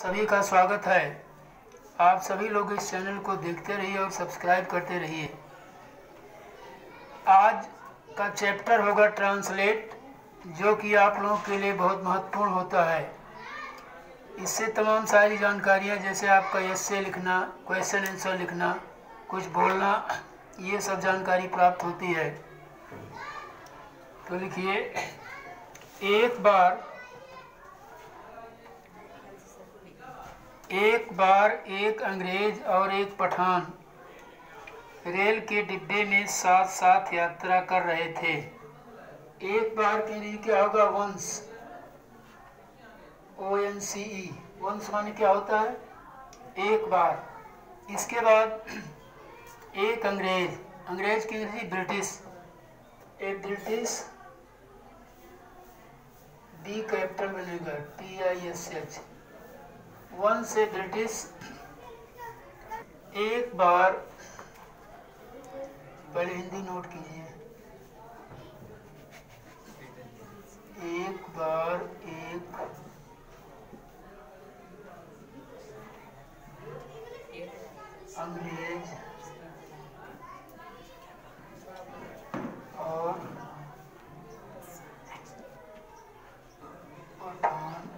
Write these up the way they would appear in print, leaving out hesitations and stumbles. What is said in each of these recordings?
सभी का स्वागत है। आप सभी लोग इस चैनल को देखते रहिए और सब्सक्राइब करते रहिए। आज का चैप्टर होगा ट्रांसलेट, जो कि आप लोगों के लिए बहुत महत्वपूर्ण होता है। इससे तमाम सारी जानकारियाँ, जैसे आपका एस्से लिखना, क्वेश्चन आंसर लिखना, कुछ बोलना, ये सब जानकारी प्राप्त होती है। तो लिखिए, एक बार एक अंग्रेज और एक पठान रेल के डिब्बे में साथ साथ यात्रा कर रहे थे। एक बार के लिए क्या होगा? Once, ONCE। वंस माने क्या होता है? एक बार। इसके बाद एक अंग्रेज, अंग्रेज की अंग्रेजी ब्रिटिश, एक ब्रिटिश, बी कैपिटल बनेगा, TISH। वन से ब्रिटिश। एक बार, पहले हिंदी नोट कीजिए। एक बार एक अंग्रेज और पठान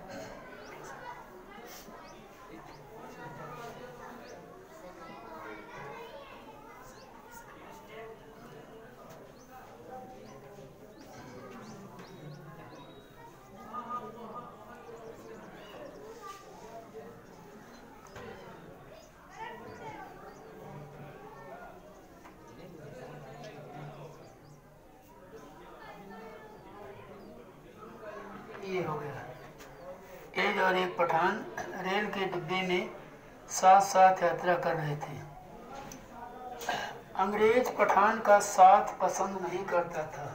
ये हो गया। अंग्रेज और एक पठान रेल के डिब्बे में साथ साथ यात्रा कर रहे थे। अंग्रेज पठान का साथ पसंद नहीं करता था।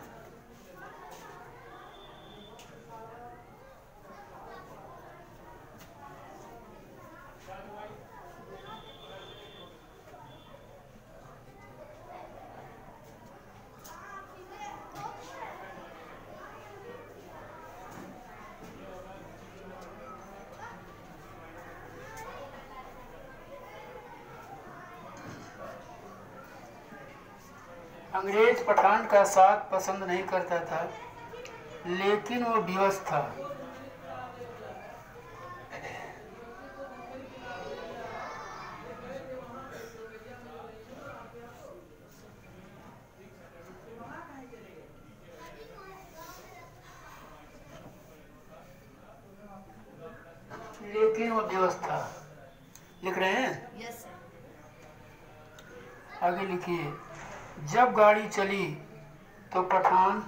अंग्रेज पठान का साथ पसंद नहीं करता था, लेकिन वो विवश था। लेकिन वो विवश था। लिख रहे हैं? Yes sir. आगे लिखिए, जब गाड़ी चली तो पठान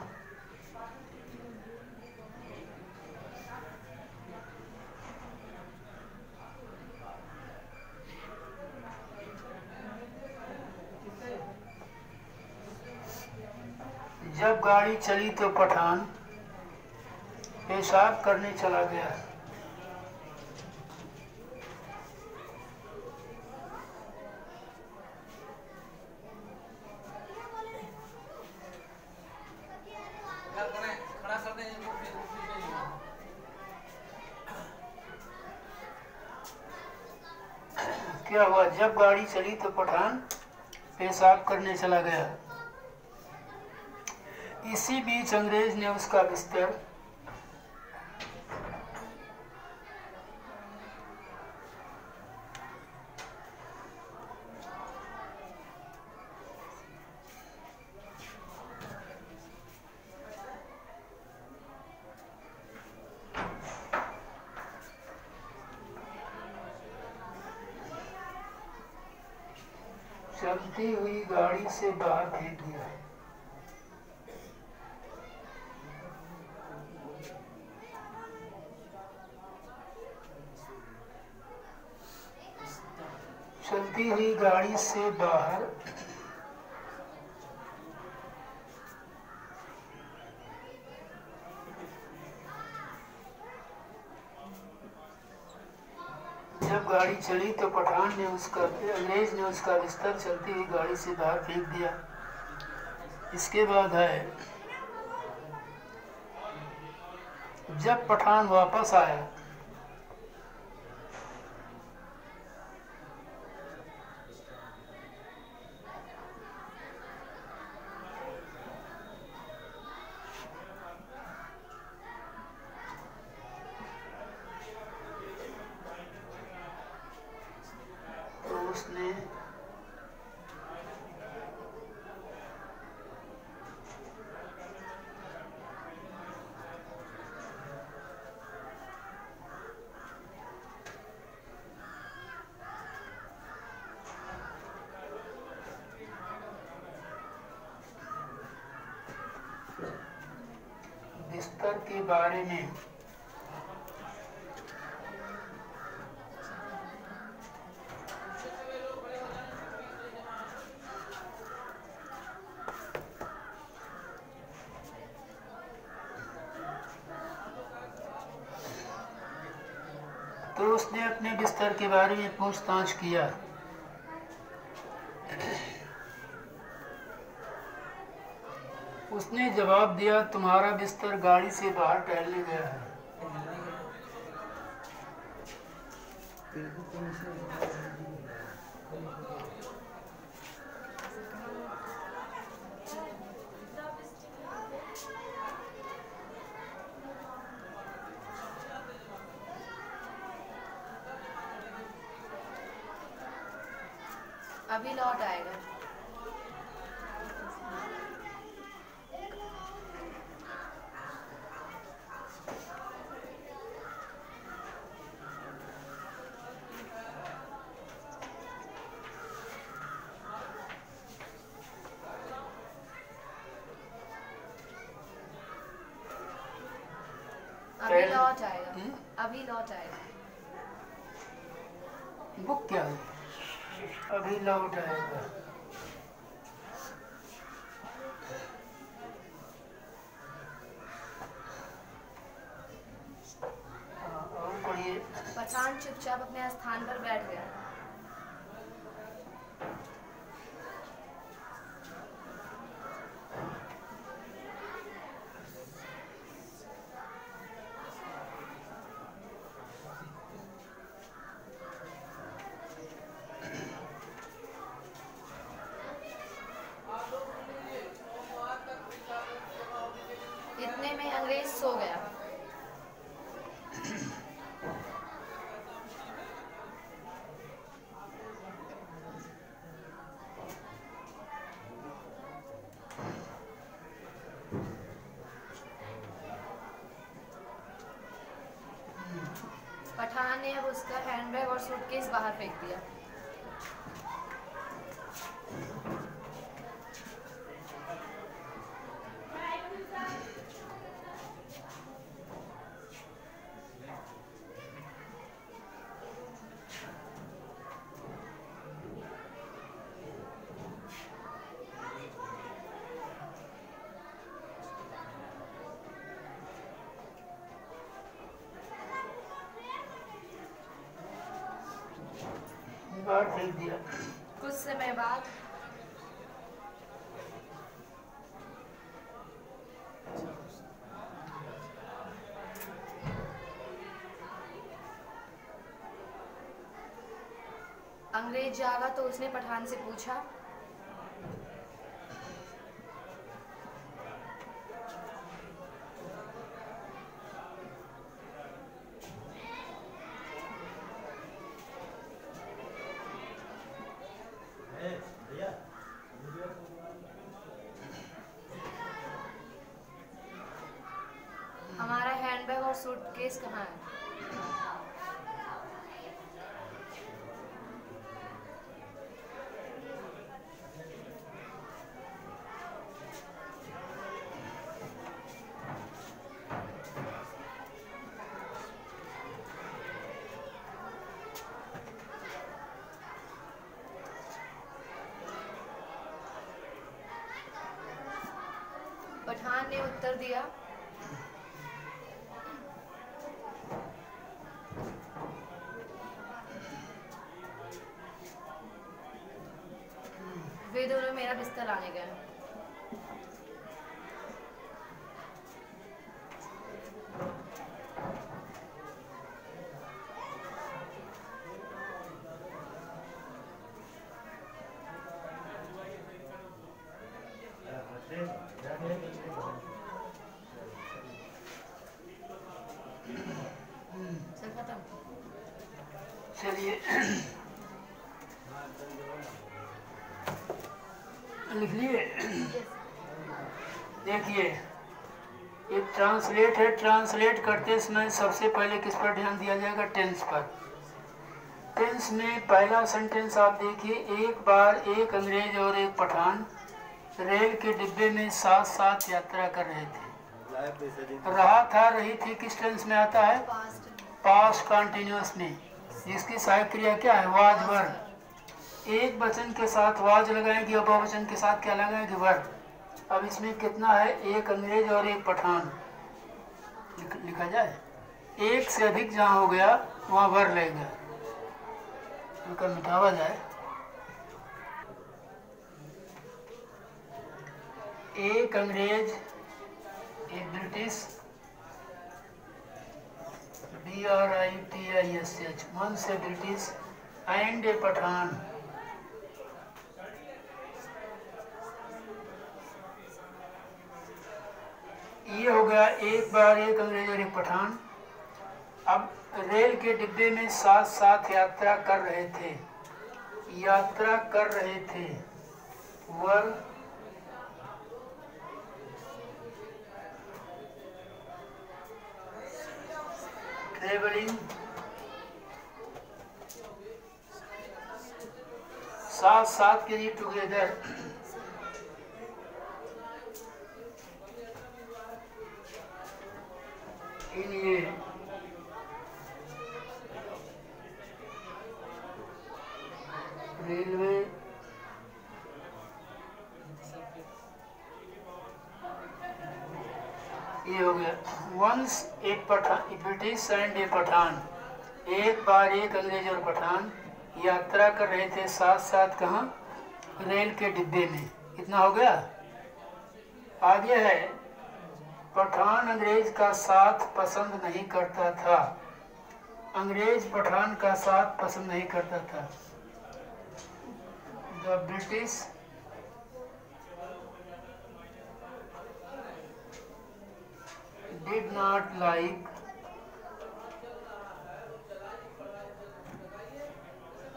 पेशाब करने चला गया। क्या हुआ? जब गाड़ी चली तो पठान पेशाब करने चला गया। इसी बीच अंग्रेज ने उसका बिस्तर चलती हुई गाड़ी से बाहर फेंक दिया। चलती हुई गाड़ी से बाहर जब गाड़ी चली तो अंग्रेज ने उसका बिस्तर चलती हुई गाड़ी से बाहर फेंक दिया। इसके बाद है, जब पठान वापस आया बिस्तर के बारे में। तो उसने अपने बिस्तर के बारे में पूछताछ किया। उसने जवाब दिया, तुम्हारा बिस्तर गाड़ी से बाहर टहलने गया है। अभी लौट आएगा। अभी लौट आएगा। अभी लौट आएगा। बुक क्या है? अभी लौट आएगा। और पढ़िए। पठान चुपचाप अपने स्थान पर बैठ गया। इतने में अंग्रेज सो गया। पठान ने अब उसका हैंडबैग और सूटकेस बाहर फेंक दिया। बाहर फेंक दिया। कुछ समय बाद अंग्रेज जागा तो उसने पठान से पूछा, हमारा हैंडबैग और सूटकेस कहाँ है? पठान ने उत्तर दिया, वे दोनों मेरा बिस्तर लाने गए। चलिए लिख लिए। देखिए ये ट्रांसलेट है। ट्रांसलेट करते समय सबसे पहले किस पर ध्यान दिया जाएगा? टेंस पर। टेंस में पहला सेंटेंस आप देखिए, एक बार एक अंग्रेज और एक पठान रेल के डिब्बे में साथ साथ यात्रा कर रहे थे। रहा था, रही थी किस टेंस में आता है? पास्ट पास्ट कंटिन्यूअस में, जिसकी सहायक क्रिया क्या है? वाज वर। एक वचन के साथ वाज लगाएंगे और बहुवचन के साथ क्या लगाएंगे? वर। अब इसमें कितना है? एक अंग्रेज और एक पठान लिखा जाए। एक से अधिक जहाँ हो गया वहाँ वर लगेगा, उनका मिटावा जाए। एक अंग्रेज, एक ब्रिटिश, BRITISH, वन से ब्रिटिश, एंड ए पठान। ये हो गया एक बार एक अंग्रेज और एक पठान। अब रेल के डिब्बे में साथ साथ यात्रा कर रहे थे, यात्रा कर रहे थे, वर ट्रेवलिंग, साथ साथ के लिए टुगेदर। इन ये रेलवे ये हो गया। वंस एक पठान, ब्रिटिश एंड ए पठान, एक बार एक अंग्रेज और पठान यात्रा कर रहे थे साथ साथ, कहाँ? रेल के डिब्बे में। इतना हो गया। आगे है, पठान अंग्रेज का साथ पसंद नहीं करता था, अंग्रेज पठान का साथ पसंद नहीं करता था। The British did not like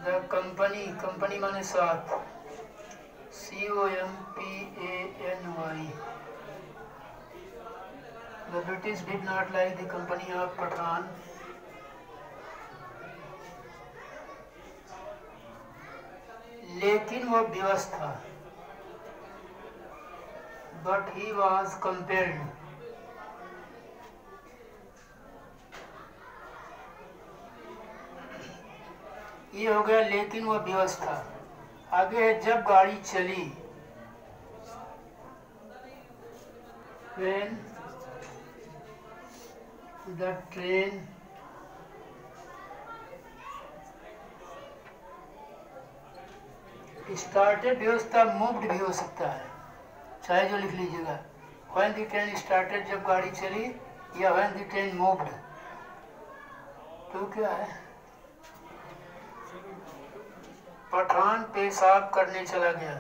the company, company माने साथ, COMPANY, the British did not like the company of Pathan, लेकिन वह विवश था, but he was compelled, ये हो गया लेकिन वह विवश था। आगे है, जब गाड़ी चली, when the train started, व्यवस्था मूव्ड भी हो सकता है, चाहे जो लिख लीजिएगा। when the train started, जब गाड़ी चली, या when the train moved। तो क्या है? पठान पेशाब करने चला गया।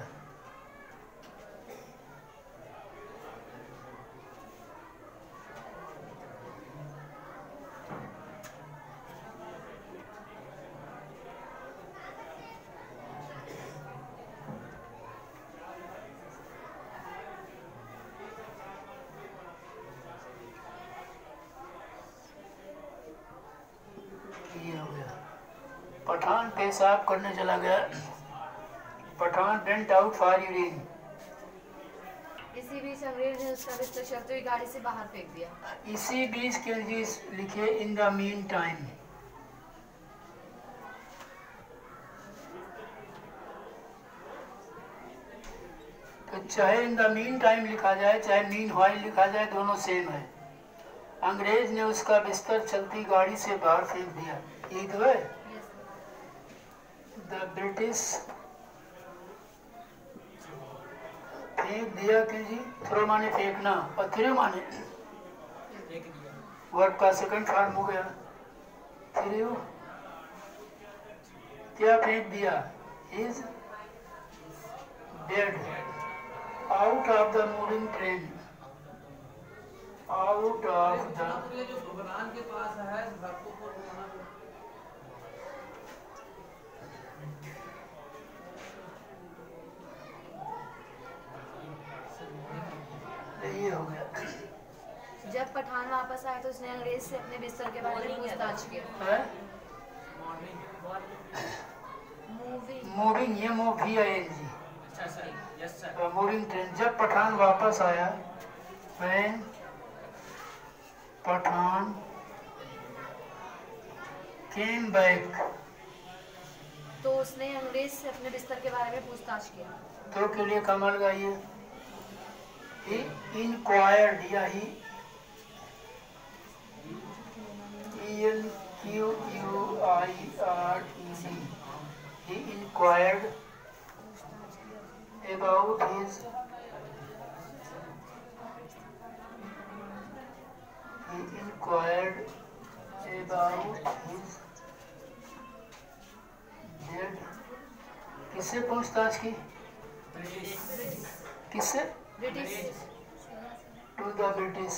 ये हो गया, पठान पेशाब करने चला गया। Pathan went out for urine. इसी बीच अंग्रेज ने उसका बिस्तर शब्द हुई गाड़ी से बाहर फेंक दिया। इसी बीच के लिए लिखे इन द मीन टाइम। तो चाहे इन द मीन टाइम लिखा जाए, चाहे मीन व्हाइल लिखा जाए, दोनों सेम है। अंग्रेज ने उसका बिस्तर चलती गाड़ी से बाहर फेंक दिया, यही तो है। द ब्रिटिश फेंक दिया कि जी, थ्रो माने फेंकना और थ्रो माने वर्ब का सेकंड फॉर्म हो गया। थ्रो क्या फेंक दिया? Is dead out of the moving train, out of the के पास है। ये हो गया। जब पठान वापस आया तो उसने अंग्रेज से अपने बिस्तर के बारे में पूछताछ की। मूविंग, ये मूविंग ट्रेन। जब पठान वापस आया, when पठान केम बैक, तो उसने अंग्रेज से अपने बिस्तर के बारे में पूछताछ किया। तो के लिए कमल लगाइए। ही इंक्वायर्ड या ही INQUIRED, he inquired about his dead। किससे पूछताछ की? किससे? ब्रिटिश। To the British.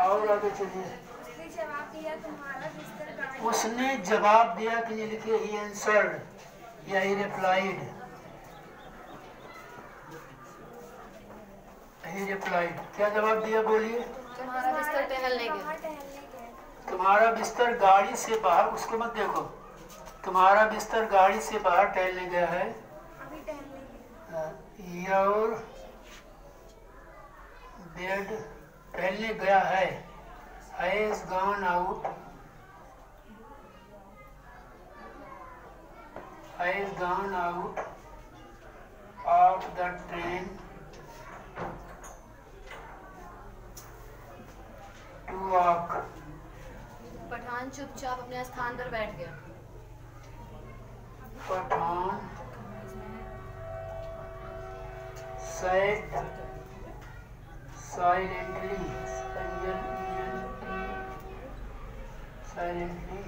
और आगे चलिए। उसने जवाब दिया कि ये लिखिए ही आंसर्ड या ही रिप्लाइड। ही रिप्लाइड क्या जवाब दिया बोलिए? तुम्हारा बिस्तर टहलने गया। तुम्हारा बिस्तर गाड़ी से बाहर, उसको मत देखो। तुम्हारा बिस्तर गाड़ी से बाहर टहलने गया है। योर बेड टहलने गया है। Has gone out, has gone out of the train to walk. Pathan चुपचाप अपने स्थान पर बैठ गया। Pathan sat silently, silently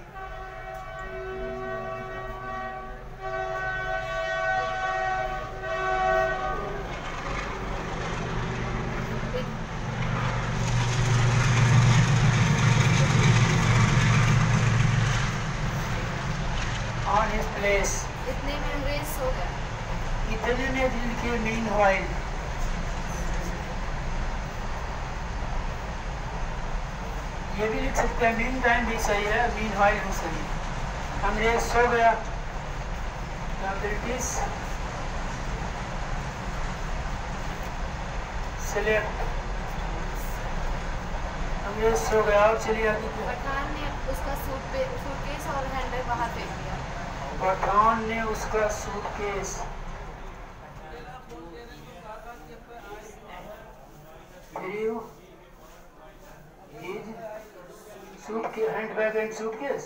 on his place। इतने में अंग्रेज सो गया। इतने में लिखिए meanwhile। ये भी लिख सकते हैं, मीन टाइम भी सही है, मीन वाइल भी सही है। अंग्रेज सो गया। ब्रिटिश सिलेक्ट, अंग्रेज सो गया। और चलिए आगे। पठान ने उसका सूटकेस और हैंडबैग बाहर फेंक दिया। पठान ने उसका suitcase handbag and suitcase,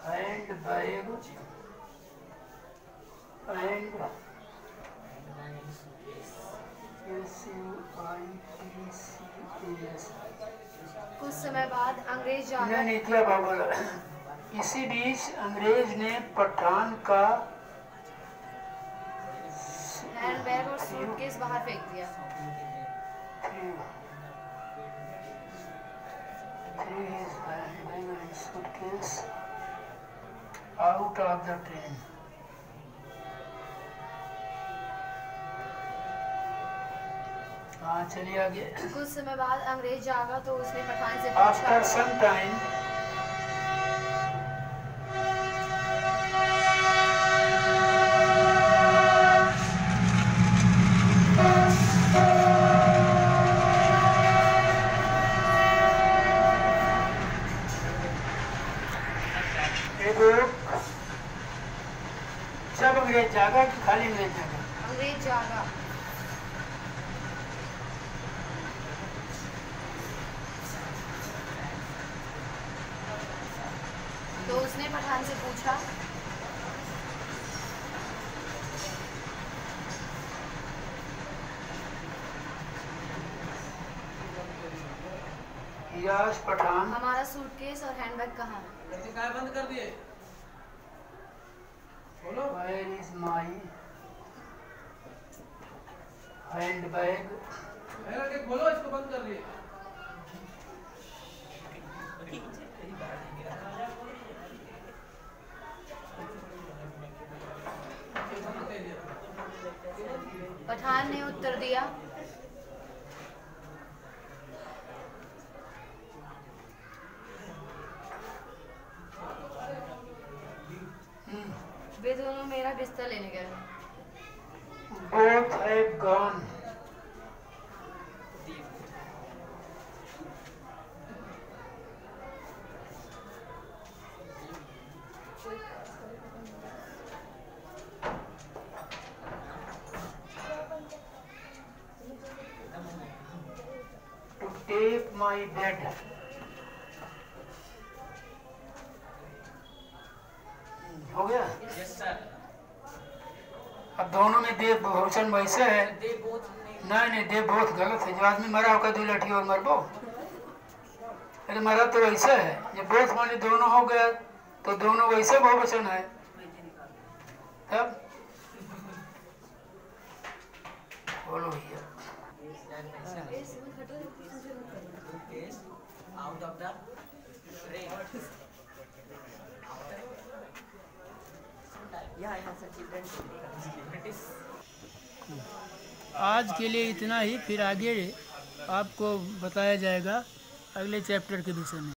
handbag and SUITCAS। कुछ समय बाद अंग्रेज जागा। नहीं क्या बोला? इसी बीच अंग्रेज ने पठान का हैंडबैग और सूटकेस बाहर फेंक दिया। Suitcase out of the train. हाँ चलिए आगे। कुछ समय बाद अंग्रेज जागा तो उसने पठान से आफ्टर पूछा। सम टाइम सब अंग्रेज जागा कि खाली अंग्रेज जागा? अंग्रेज जागा। तो उसने पठान से पूछा। यश पठान हमारा सूटकेस और हैंडबैग कहाँ है? बंद कर दिए। बोलो। Where is my handbag? बोलो, इसको बंद कर दिए। पठान ने उत्तर दिया। वे दोनों मेरा बिस्तर लेने गए। both have gone. To take my bed. हो गया? Yes sir. अब दोनों में दे बहुवचन वैसे है। दे बोथ नहीं नहीं, दे बहुत गलत है। जो आदमी मरा होगा दो लाठी और मरबो। अरे मरा तो वैसे है। जब बोथ माने दोनों हो गया तो दोनों वैसे बहुवचन है। तब बोलो भैया। Out of the rain. आज के लिए इतना ही, फिर आगे आपको बताया जाएगा अगले चैप्टर के विषय में।